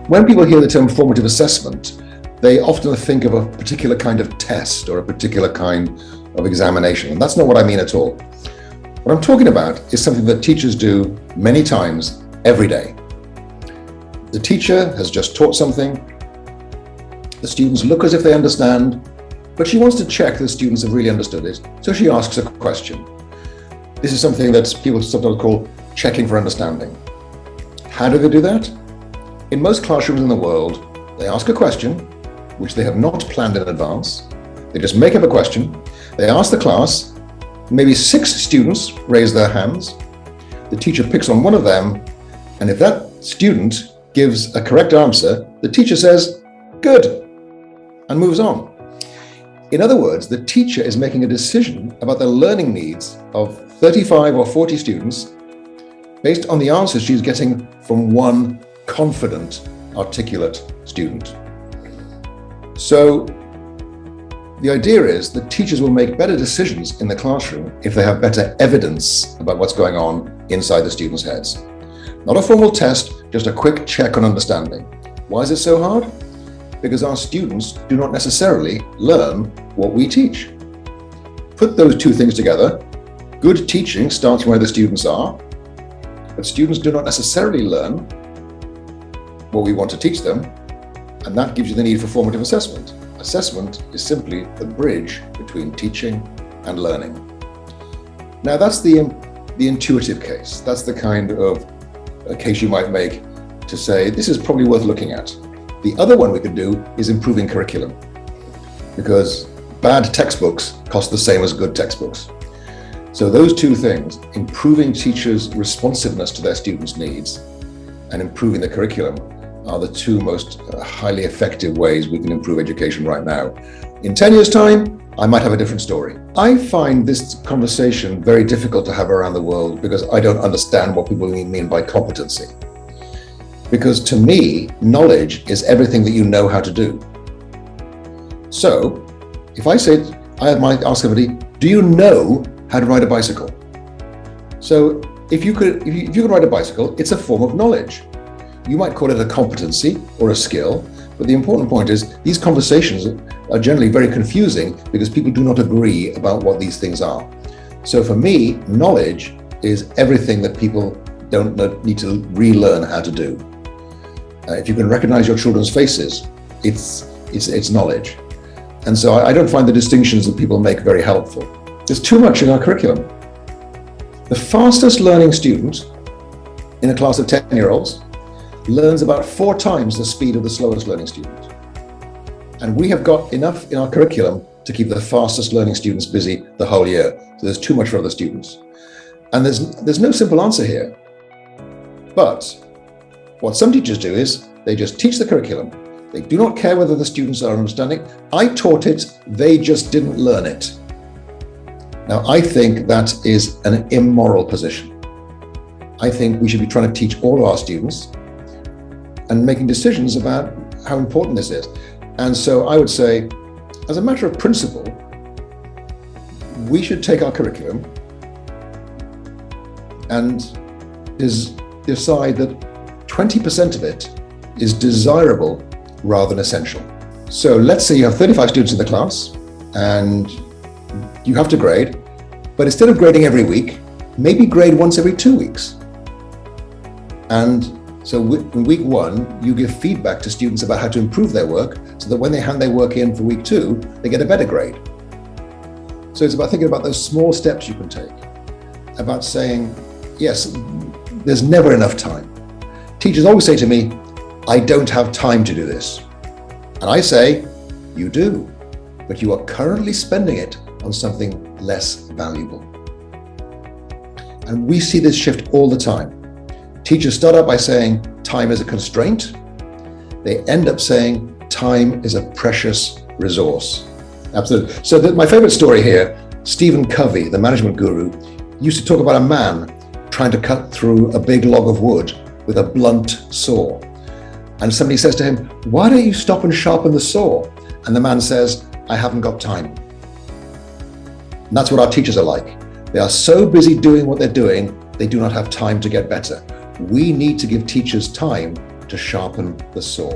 When people hear the term formative assessment, they often think of a particular kind of test or a particular kind of examination. And that's not what I mean at all. What I'm talking about is something that teachers do many times every day. The teacher has just taught something. The students look as if they understand, but she wants to check the students have really understood it. So she asks a question. This is something that people sometimes call checking for understanding. How do they do that? In most classrooms in the world, they ask a question, which they have not planned in advance. They just make up a question. They ask the class, maybe 6 students raise their hands. The teacher picks on one of them, and if that student gives a correct answer, the teacher says, "Good," and moves on. In other words, the teacher is making a decision about the learning needs of 35 or 40 students based on the answers she's getting from one confident, articulate student. So the idea is that teachers will make better decisions in the classroom if they have better evidence about what's going on inside the students' heads. Not a formal test, just a quick check on understanding. Why is it so hard? Because our students do not necessarily learn what we teach. Put those two things together. Good teaching starts where the students are, but students do not necessarily learn what we want to teach them, and that gives you the need for formative assessment. Assessment is simply the bridge between teaching and learning. Now that's the intuitive case. That's the kind of a case you might make to say, this is probably worth looking at. The other one we could do is improving curriculum, because bad textbooks cost the same as good textbooks. So those two things, improving teachers' responsiveness to their students' needs and improving the curriculum, are the two most highly effective ways we can improve education right now. In 10 years' time, I might have a different story. I find this conversation very difficult to have around the world because I don't understand what people mean by competency. Because to me, knowledge is everything that you know how to do. So if I say, I might ask somebody, do you know how to ride a bicycle? So if you could ride a bicycle, it's a form of knowledge. You might call it a competency or a skill, but the important point is these conversations are generally very confusing because people do not agree about what these things are. So for me, knowledge is everything that people don't need to relearn how to do. If you can recognize your children's faces, it's knowledge. And so I don't find the distinctions that people make very helpful. There's too much in our curriculum. The fastest learning student in a class of 10-year-olds learns about 4 times the speed of the slowest learning student. And we have got enough in our curriculum to keep the fastest learning students busy the whole year. So there's too much for other students. And there's no simple answer here. But what some teachers do is they just teach the curriculum. They do not care whether the students are understanding. I taught it, they just didn't learn it. Now, I think that is an immoral position. I think we should be trying to teach all of our students and making decisions about how important this is. And so I would say, as a matter of principle, we should take our curriculum and decide that 20% of it is desirable rather than essential. So let's say you have 35 students in the class and you have to grade, but instead of grading every week, maybe grade once every 2 weeks. And so in week 1, you give feedback to students about how to improve their work so that when they hand their work in for week 2, they get a better grade. So it's about thinking about those small steps you can take, about saying, yes, there's never enough time. Teachers always say to me, I don't have time to do this. And I say, you do, but you are currently spending it on something less valuable. And we see this shift all the time. Teachers start out by saying time is a constraint. They end up saying time is a precious resource. Absolutely. So my favorite story here, Stephen Covey, the management guru, used to talk about a man trying to cut through a big log of wood with a blunt saw. And somebody says to him, why don't you stop and sharpen the saw? And the man says, I haven't got time. And that's what our teachers are like. They are so busy doing what they're doing, they do not have time to get better. We need to give teachers time to sharpen the saw.